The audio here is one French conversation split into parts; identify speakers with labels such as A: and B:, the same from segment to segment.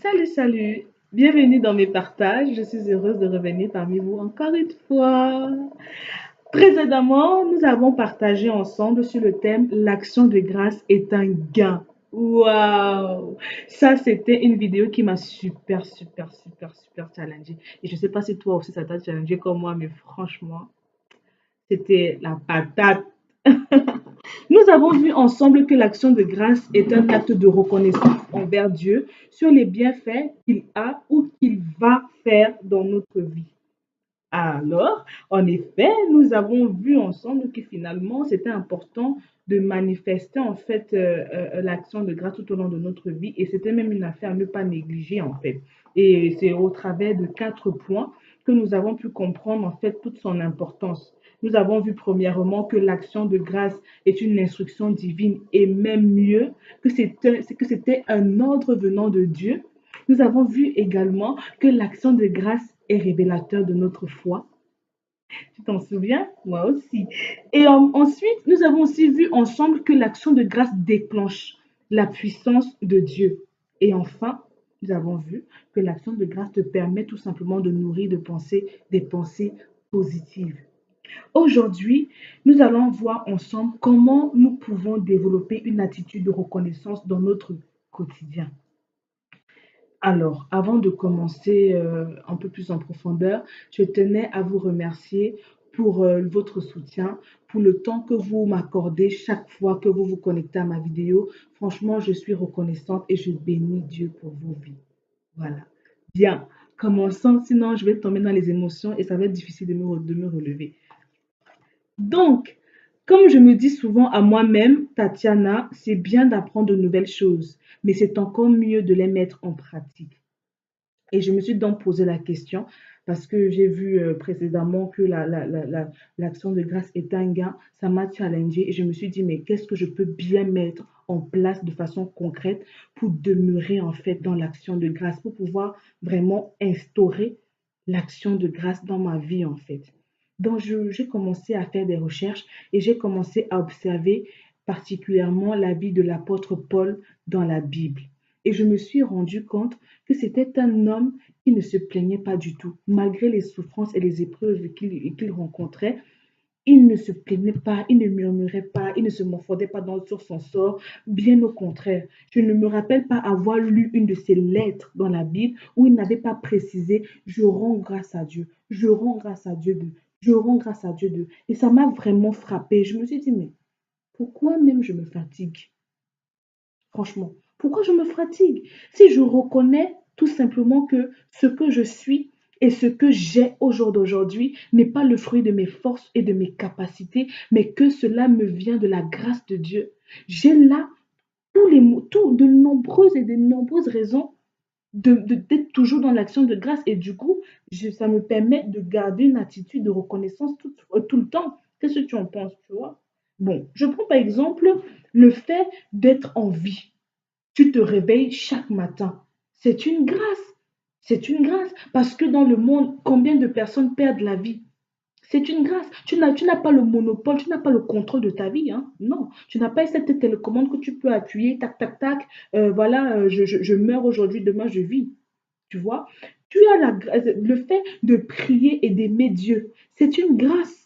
A: Salut, salut! Bienvenue dans mes partages. Je suis heureuse de revenir parmi vous encore une fois. Précédemment, nous avons partagé ensemble sur le thème L'action de grâce est un gain. Waouh! Ça, c'était une vidéo qui m'a super challengée. Et je ne sais pas si toi aussi ça t'a challengé comme moi, mais franchement, c'était la patate. Nous avons vu ensemble que l'action de grâce est un acte de reconnaissance envers Dieu sur les bienfaits qu'il a ou qu'il va faire dans notre vie. Alors, en effet, nous avons vu ensemble que finalement, c'était important de manifester en fait l'action de grâce tout au long de notre vie et c'était même une affaire à ne pas négliger en fait. Et c'est au travers de 4 points que nous avons pu comprendre en fait toute son importance. Nous avons vu premièrement que l'action de grâce est une instruction divine et même mieux que c'était un ordre venant de Dieu. Nous avons vu également que l'action de grâce est révélateur de notre foi. Tu t'en souviens? Moi aussi. Et ensuite, nous avons aussi vu ensemble que l'action de grâce déclenche la puissance de Dieu. Et enfin, nous avons vu que l'action de grâce te permet tout simplement de nourrir des pensées positives. Aujourd'hui, nous allons voir ensemble comment nous pouvons développer une attitude de reconnaissance dans notre quotidien. Alors, avant de commencer un peu plus en profondeur, je tenais à vous remercier pour votre soutien, pour le temps que vous m'accordez chaque fois que vous vous connectez à ma vidéo. Franchement, je suis reconnaissante et je bénis Dieu pour vos vies. Voilà. Bien, commençons, sinon je vais tomber dans les émotions et ça va être difficile de me relever. Donc, comme je me dis souvent à moi-même, Tatiana, c'est bien d'apprendre de nouvelles choses, mais c'est encore mieux de les mettre en pratique. Et je me suis donc posé la question parce que j'ai vu précédemment que l'action de grâce est un gain. Ça m'a challengée et je me suis dit, mais qu'est-ce que je peux bien mettre en place de façon concrète pour demeurer en fait dans l'action de grâce, pour pouvoir vraiment instaurer l'action de grâce dans ma vie en fait. Donc, j'ai commencé à faire des recherches et j'ai commencé à observer particulièrement la vie de l'apôtre Paul dans la Bible. Et je me suis rendu compte que c'était un homme qui ne se plaignait pas du tout. Malgré les souffrances et les épreuves qu'il rencontrait, il ne se plaignait pas, il ne murmurait pas, il ne se mordait pas sur son sort. Bien au contraire, je ne me rappelle pas avoir lu une de ses lettres dans la Bible où il n'avait pas précisé je rends grâce à Dieu, je rends grâce à Dieu de, je rends grâce à Dieu de. Et ça m'a vraiment frappé. Je me suis dit, mais pourquoi même je me fatigue? Franchement, pourquoi je me fatigue? Si je reconnais tout simplement que ce que je suis et ce que j'ai au jour d'aujourd'hui n'est pas le fruit de mes forces et de mes capacités, mais que cela me vient de la grâce de Dieu. J'ai là de nombreuses et de nombreuses raisons d'être toujours dans l'action de grâce et du coup, ça me permet de garder une attitude de reconnaissance tout le temps. Qu'est-ce que tu en penses, tu vois? Bon, je prends par exemple le fait d'être en vie. Tu te réveilles chaque matin. C'est une grâce. C'est une grâce. Parce que dans le monde, combien de personnes perdent la vie? C'est une grâce. Tu n'as pas le monopole, tu n'as pas le contrôle de ta vie. Hein. Non, tu n'as pas cette télécommande que tu peux appuyer, tac, tac, tac. Voilà, je meurs aujourd'hui, demain je vis. Tu vois? Tu as le fait de prier et d'aimer Dieu. C'est une grâce.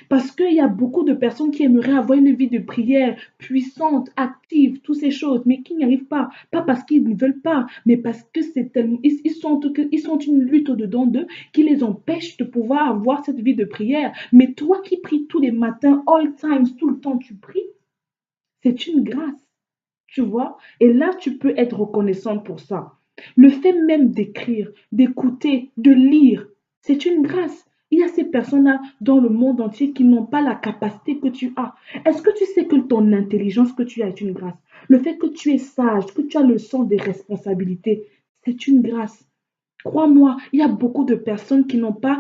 A: Parce qu'il y a beaucoup de personnes qui aimeraient avoir une vie de prière puissante, active, toutes ces choses, mais qui n'y arrivent pas. Pas parce qu'ils ne veulent pas, mais parce que c'est tellement, ils sont une lutte au-dedans d'eux qui les empêche de pouvoir avoir cette vie de prière. Mais toi qui pries tous les matins, all times, tout le temps tu pries, c'est une grâce, tu vois. Et là, tu peux être reconnaissante pour ça. Le fait même d'écrire, d'écouter, de lire, c'est une grâce. Il y a ces personnes-là dans le monde entier qui n'ont pas la capacité que tu as. Est-ce que tu sais que ton intelligence que tu as est une grâce? Le fait que tu es sage, que tu as le sens des responsabilités, c'est une grâce. Crois-moi, il y a beaucoup de personnes qui n'ont pas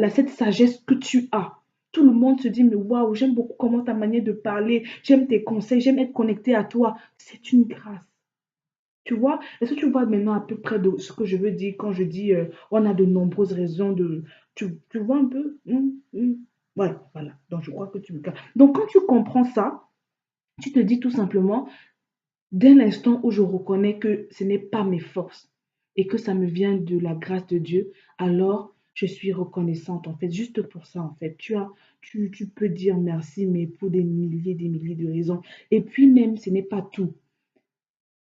A: cette sagesse que tu as. Tout le monde se dit, mais waouh, j'aime beaucoup comment ta manière de parler, j'aime tes conseils, j'aime être connecté à toi. C'est une grâce. Tu vois? Est-ce que tu vois maintenant à peu près de ce que je veux dire quand je dis on a de nombreuses raisons de. Tu vois un peu? Ouais, voilà. Donc je crois que tu me captes. Donc quand tu comprends ça, tu te dis tout simplement, dès l'instant où je reconnais que ce n'est pas mes forces, et que ça me vient de la grâce de Dieu, alors je suis reconnaissante en fait, juste pour ça en fait. Tu peux dire merci, mais pour des milliers de raisons. Et puis même, ce n'est pas tout.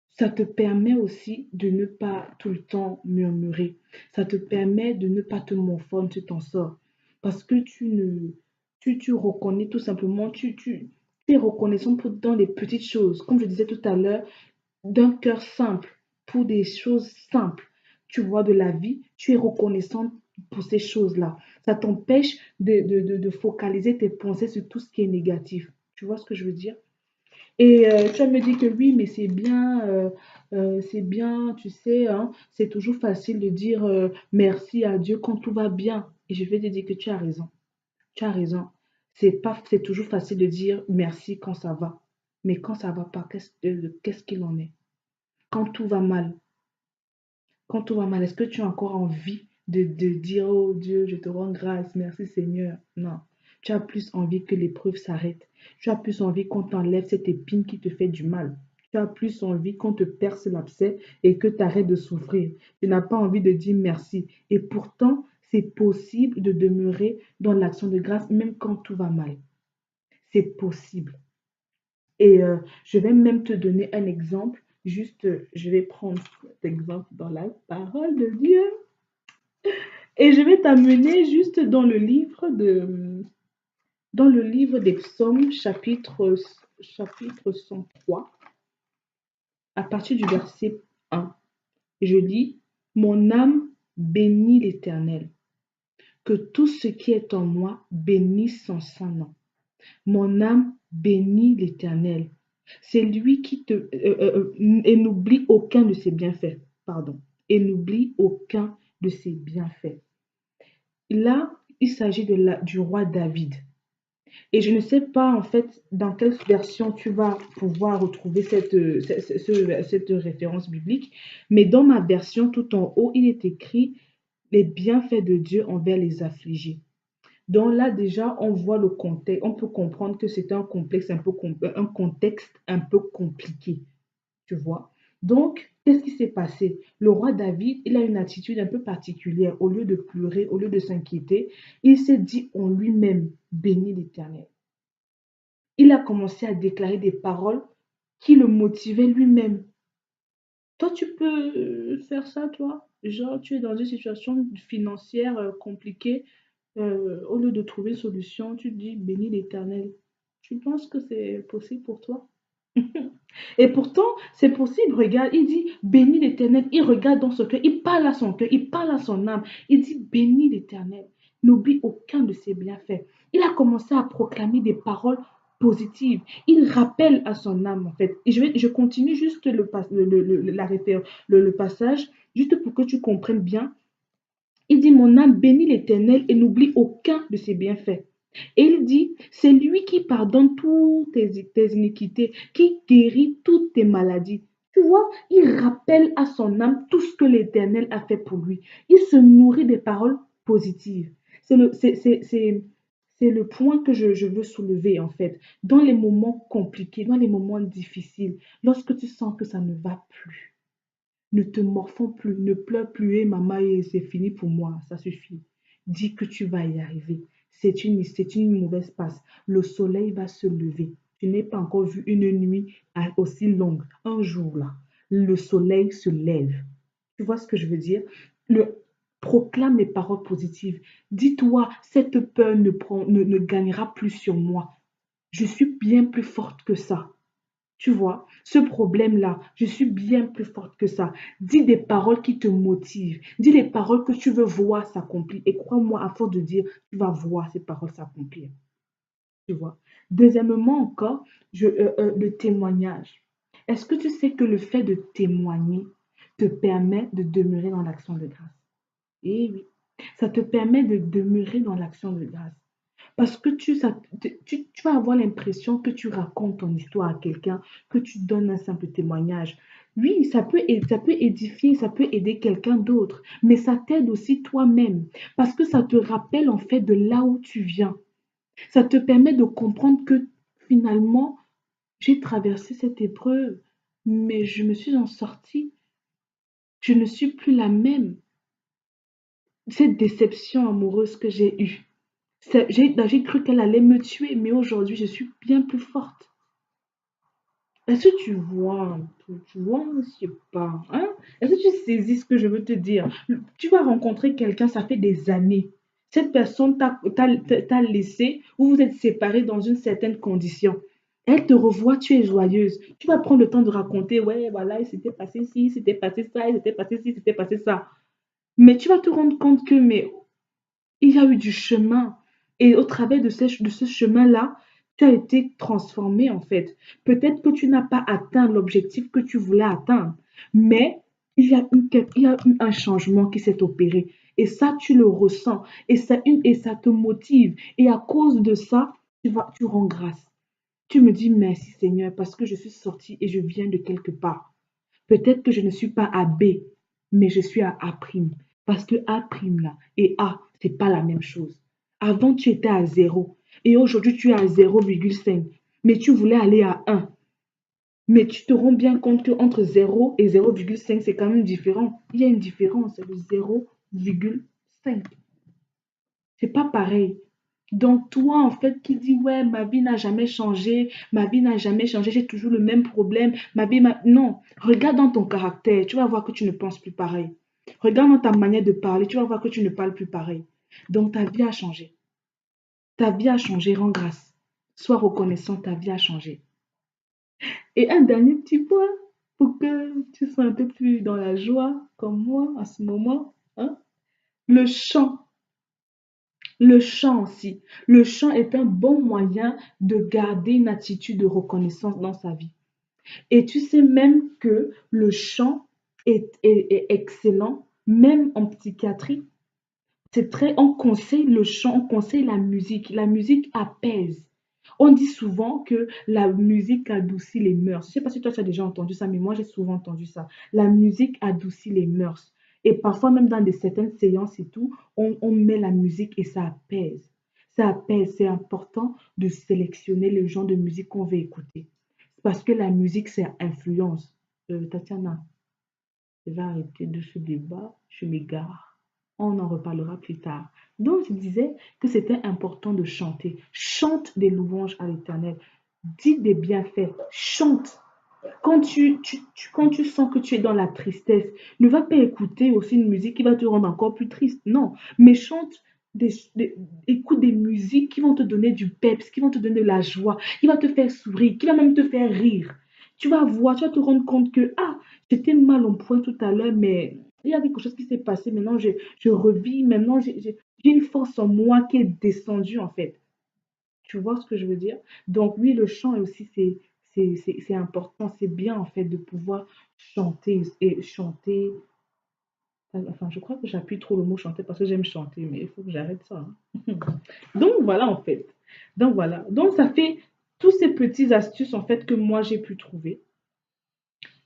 A: Ça te permet aussi de ne pas tout le temps murmurer. Ça te permet de ne pas te morfondre sur ton sort. Parce que tu reconnais tout simplement, tu es reconnaissant dans les petites choses. Comme je disais tout à l'heure, d'un cœur simple, pour des choses simples, tu vois, de la vie, tu es reconnaissant pour ces choses-là. Ça t'empêche de focaliser tes pensées sur tout ce qui est négatif. Tu vois ce que je veux dire? Et tu vas me dire que oui, mais c'est bien, tu sais, hein, c'est toujours facile de dire merci à Dieu quand tout va bien. Et je vais te dire que tu as raison. Tu as raison. C'est toujours facile de dire merci quand ça va. Mais quand ça va pas, qu'est-ce qu'il en est? Quand tout va mal, quand tout va mal, est-ce que tu as encore envie de dire, oh Dieu, je te rends grâce, merci Seigneur? Non. Tu as plus envie que l'épreuve s'arrête. Tu as plus envie qu'on t'enlève cette épine qui te fait du mal. Tu as plus envie qu'on te perce l'abcès et que tu arrêtes de souffrir. Tu n'as pas envie de dire merci. Et pourtant, c'est possible de demeurer dans l'action de grâce même quand tout va mal. C'est possible. Et je vais même te donner un exemple. Juste, je vais prendre cet exemple dans la parole de Dieu. Et je vais t'amener juste dans le livre des psaumes, chapitre 103, à partir du verset 1. Je lis, mon âme bénit l'Éternel, que tout ce qui est en moi bénisse son saint nom. Mon âme bénit l'Éternel. C'est lui qui te... et n'oublie aucun de ses bienfaits. Pardon. Et n'oublie aucun de ses bienfaits. Là, il s'agit du roi David. Et je ne sais pas en fait dans quelle version tu vas pouvoir retrouver cette référence biblique, mais dans ma version tout en haut, il est écrit les bienfaits de Dieu envers les affligés. Donc là, déjà, on voit le contexte, on peut comprendre que c'est un contexte un peu compliqué, tu vois. Donc, qu'est-ce qui s'est passé? Le roi David, il a une attitude un peu particulière. Au lieu de pleurer, au lieu de s'inquiéter, il s'est dit en lui-même, bénis l'Éternel. Il a commencé à déclarer des paroles qui le motivaient lui-même. Toi, tu peux faire ça, toi? Genre, tu es dans une situation financière compliquée. Au lieu de trouver une solution, tu te dis bénis l'Éternel. Tu penses que c'est possible pour toi? Et pourtant, c'est possible. Regarde, il dit bénis l'Éternel. Il regarde dans son cœur, il parle à son cœur, il parle à son âme. Il dit bénis l'Éternel. N'oublie aucun de ses bienfaits. Il a commencé à proclamer des paroles positives. Il rappelle à son âme, en fait. Et je continue juste le passage, juste pour que tu comprennes bien. Il dit, mon âme bénit l'Éternel et n'oublie aucun de ses bienfaits. Et il dit, c'est lui qui pardonne toutes tes iniquités, qui guérit toutes tes maladies. Tu vois, il rappelle à son âme tout ce que l'Éternel a fait pour lui. Il se nourrit des paroles positives. C'est le point que je veux soulever en fait. Dans les moments compliqués, dans les moments difficiles, lorsque tu sens que ça ne va plus, ne te morfonds plus, ne pleure plus, et maman, c'est fini pour moi, ça suffit. Dis que tu vas y arriver. C'est une mauvaise passe. Le soleil va se lever. Tu n'as pas encore vu une nuit aussi longue. Un jour là, le soleil se lève. Tu vois ce que je veux dire? Le, proclame les paroles positives. Dis-toi, cette peur ne gagnera plus sur moi. Je suis bien plus forte que ça. Tu vois, ce problème-là, je suis bien plus forte que ça. Dis des paroles qui te motivent. Dis les paroles que tu veux voir s'accomplir. Et crois-moi, à force de dire, tu vas voir ces paroles s'accomplir. Tu vois. Deuxièmement encore, le témoignage. Est-ce que tu sais que le fait de témoigner te permet de demeurer dans l'action de grâce? Eh oui, ça te permet de demeurer dans l'action de grâce. Parce que tu vas avoir l'impression que tu racontes ton histoire à quelqu'un, que tu donnes un simple témoignage. Oui, ça peut édifier, ça peut aider quelqu'un d'autre, mais ça t'aide aussi toi-même, parce que ça te rappelle en fait de là où tu viens. Ça te permet de comprendre que finalement, j'ai traversé cette épreuve, mais je me suis en sortie. Je ne suis plus la même. Cette déception amoureuse que j'ai eue, j'ai cru qu'elle allait me tuer, mais aujourd'hui, je suis bien plus forte. Est-ce que tu vois un peu, tu vois, je sais pas, hein? Est-ce que tu saisis ce que je veux te dire? Tu vas rencontrer quelqu'un, ça fait des années. Cette personne t'a laissé ou vous êtes séparés dans une certaine condition. Elle te revoit, tu es joyeuse. Tu vas prendre le temps de raconter, ouais, voilà, il s'était passé ci, il s'était passé ça, il s'était passé ci, il s'était passé ça. Mais tu vas te rendre compte que, mais il y a eu du chemin. Et au travers de ce chemin-là, tu as été transformé en fait. Peut-être que tu n'as pas atteint l'objectif que tu voulais atteindre, mais il y a eu un changement qui s'est opéré. Et ça, tu le ressens. Et ça te motive. Et à cause de ça, tu rends grâce. Tu me dis merci Seigneur parce que je suis sortie et je viens de quelque part. Peut-être que je ne suis pas à B, mais je suis à A'. Parce que A' là et A, c'est pas la même chose. Avant, tu étais à 0 et aujourd'hui, tu es à 0,5. Mais tu voulais aller à 1. Mais tu te rends bien compte qu'entre 0 et 0,5, c'est quand même différent. Il y a une différence de 0,5. C'est pas pareil. Donc, toi, en fait, qui dis, ouais, ma vie n'a jamais changé, ma vie n'a jamais changé, j'ai toujours le même problème, Non, regarde dans ton caractère, tu vas voir que tu ne penses plus pareil. Regarde dans ta manière de parler, tu vas voir que tu ne parles plus pareil. Donc, ta vie a changé. Ta vie a changé, rends grâce. Sois reconnaissant, ta vie a changé. Et un dernier petit point, pour que tu sois un peu plus dans la joie, comme moi, à ce moment, hein, le chant. Le chant aussi. Le chant est un bon moyen de garder une attitude de reconnaissance dans sa vie. Et tu sais même que le chant est excellent, même en psychiatrie. On conseille le chant, on conseille la musique. La musique apaise. On dit souvent que la musique adoucit les mœurs. Je ne sais pas si toi tu as déjà entendu ça, mais moi j'ai souvent entendu ça. La musique adoucit les mœurs. Et parfois même dans certaines séances et tout, on met la musique et ça apaise. Ça apaise. C'est important de sélectionner le genre de musique qu'on veut écouter. Parce que la musique, c'est influence. Tatiana, je vais arrêter de ce débat, je m'égare. On en reparlera plus tard. Donc, je disais que c'était important de chanter. Chante des louanges à l'Éternel. Dis des bienfaits. Chante. Quand tu sens que tu es dans la tristesse, ne va pas écouter aussi une musique qui va te rendre encore plus triste. Non, mais écoute des musiques qui vont te donner du peps, qui vont te donner de la joie, qui va te faire sourire, qui va même te faire rire. Tu vas voir, tu vas te rendre compte que, ah, j'étais mal en point tout à l'heure, mais il y a quelque chose qui s'est passé. Maintenant, je revis. Maintenant, j'ai une force en moi qui est descendue, en fait. Tu vois ce que je veux dire? Donc oui, le chant est aussi, c'est important. C'est bien, en fait, de pouvoir chanter et chanter. Enfin, je crois que j'appuie trop le mot chanter parce que j'aime chanter, mais il faut que j'arrête ça, hein. Donc voilà, en fait. Donc voilà. Donc ça fait tous ces petits astuces, en fait, que moi, j'ai pu trouver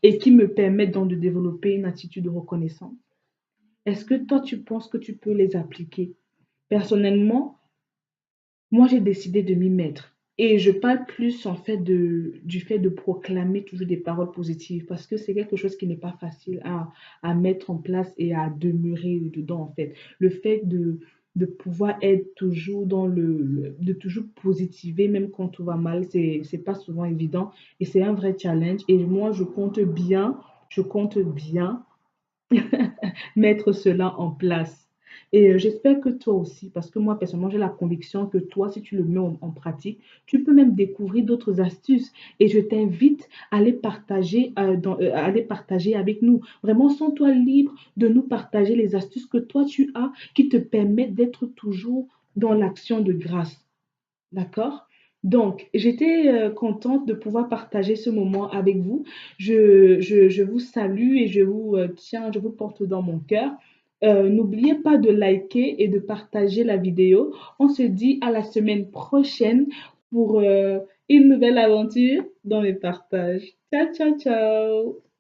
A: et qui me permettent donc de développer une attitude de reconnaissance. Est-ce que toi, tu penses que tu peux les appliquer? Personnellement, moi, j'ai décidé de m'y mettre. Et je parle plus en fait du fait de proclamer toujours des paroles positives parce que c'est quelque chose qui n'est pas facile à mettre en place et à demeurer dedans en fait. Le fait de pouvoir être toujours de toujours positiver même quand tout va mal, c'est pas souvent évident et c'est un vrai challenge. Et moi, je compte bien mettre cela en place. Et j'espère que toi aussi, parce que moi personnellement, j'ai la conviction que toi, si tu le mets en pratique, tu peux même découvrir d'autres astuces. Et je t'invite à les partager avec nous. Vraiment, sens-toi libre de nous partager les astuces que toi tu as qui te permettent d'être toujours dans l'action de grâce. D'accord? Donc, j'étais contente de pouvoir partager ce moment avec vous. Je vous salue et je vous porte dans mon cœur. N'oubliez pas de liker et de partager la vidéo. On se dit à la semaine prochaine pour une nouvelle aventure dans mes partages. Ciao, ciao, ciao!